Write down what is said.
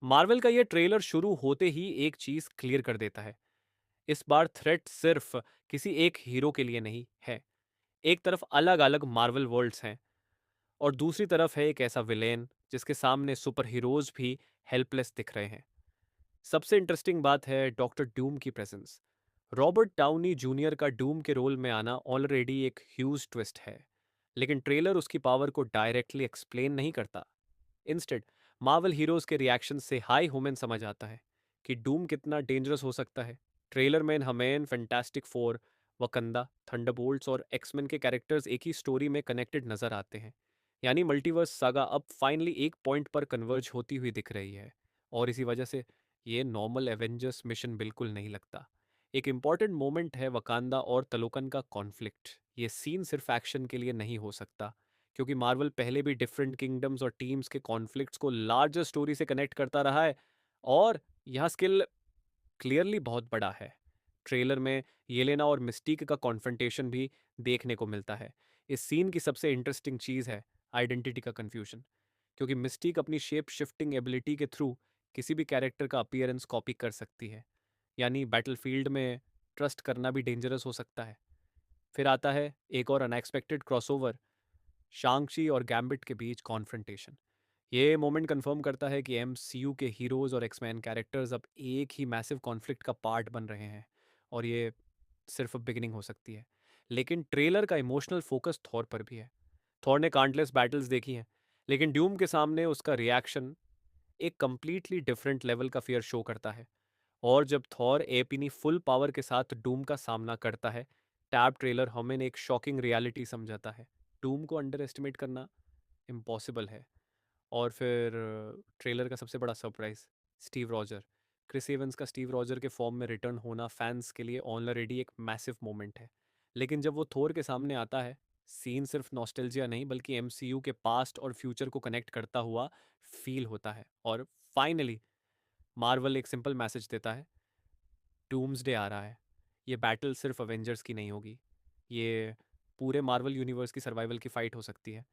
Marvel का ये trailer शुरू होते ही एक चीज क्लियर कर देता है। इस बार थ्रेट सिर्फ किसी एक हीरो के लिए नहीं है। एक तरफ अलग अलग मार्वल वर्ल्ड्स हैं और दूसरी तरफ है एक ऐसा विलेन जिसके सामने सुपर हीरोज भी हेल्पलेस दिख रहे हैं। सबसे इंटरेस्टिंग बात है डॉक्टर डूम की प्रेजेंस। रॉबर्ट डाउनी जूनियर का डूम के रोल में आना ऑलरेडी एक ह्यूज ट्विस्ट है, लेकिन ट्रेलर उसकी पावर को डायरेक्टली एक्सप्लेन नहीं करता। इंस्टेड मार्वल हीरोज के रिएक्शन से हाई ह्यूमन समझ आता है कि डूम कितना डेंजरस हो सकता है। ट्रेलर में हमें फैंटास्टिक फोर, वकंदा, थंडरबोल्ट्स और एक्समैन के कैरेक्टर्स एक ही स्टोरी में कनेक्टेड नजर आते हैं। यानी मल्टीवर्स सागा अब फाइनली एक पॉइंट पर कन्वर्ज होती हुई दिख रही है। और इसी वजह से ये नॉर्मल एवेंजर्स मिशन बिल्कुल नहीं लगता। एक इम्पॉर्टेंट मोमेंट है वकांदा और तलोकन का कॉन्फ्लिक्ट। ये सीन सिर्फ एक्शन के लिए नहीं हो सकता, क्योंकि मार्वल पहले भी डिफरेंट किंगडम्स और टीम्स के कॉन्फ्लिक्ट्स को लार्जर स्टोरी से कनेक्ट करता रहा है। और यहाँ स्किल क्लियरली बहुत बड़ा है। ट्रेलर में येलेना और मिस्टीक का कॉन्फ्रंटेशन भी देखने को मिलता है। इस सीन की सबसे इंटरेस्टिंग चीज़ है आइडेंटिटी का कन्फ्यूजन, क्योंकि मिस्टीक अपनी शेप शिफ्टिंग एबिलिटी के थ्रू किसी भी कैरेक्टर का अपीयरेंस कॉपी कर सकती है। यानी बैटलफील्ड में ट्रस्ट करना भी डेंजरस हो सकता है। फिर आता है एक और अनएक्सपेक्टेड क्रॉसओवर, शांगची और गैम्बिट के बीच कॉन्फ्रंटेशन। ये मोमेंट कंफर्म करता है कि एमसीयू के हीरोज और एक्समैन कैरेक्टर्स अब एक ही मैसिव कॉन्फ्लिक्ट का पार्ट बन रहे हैं। और ये सिर्फ बिगिनिंग हो सकती है। लेकिन ट्रेलर का इमोशनल फोकस थॉर पर भी है। थॉर ने काउंटलेस बैटल्स देखी हैं, लेकिन ड्यूम के सामने उसका रिएक्शन एक कंप्लीटली डिफरेंट लेवल का फियर शो करता है। और जब थॉर एपिनी फुल पावर के साथ डूम का सामना करता है, टैब ट्रेलर हमें एक शॉकिंग रियलिटी समझाता है। डूम को अंडर एस्टिमेट करना इम्पॉसिबल है। और फिर ट्रेलर का सबसे बड़ा surprise, Steve Roger. Chris Evans का स्टीव रॉजर के फॉर्म में रिटर्न होना फैंस के लिए ऑलरेडी एक मैसिव मोमेंट है। लेकिन जब वो थोर के सामने आता है, सीन सिर्फ नॉस्टैल्जिया नहीं बल्कि एमसीयू के पास्ट और फ्यूचर को कनेक्ट करता हुआ फील होता है। और फाइनली मार्वल एक सिंपल मैसेज देता है, डूम्सडे आ रहा है। ये बैटल सिर्फ अवेंजर्स की नहीं होगी, ये पूरे मार्वल यूनिवर्स की सर्वाइवल की फाइट हो सकती है।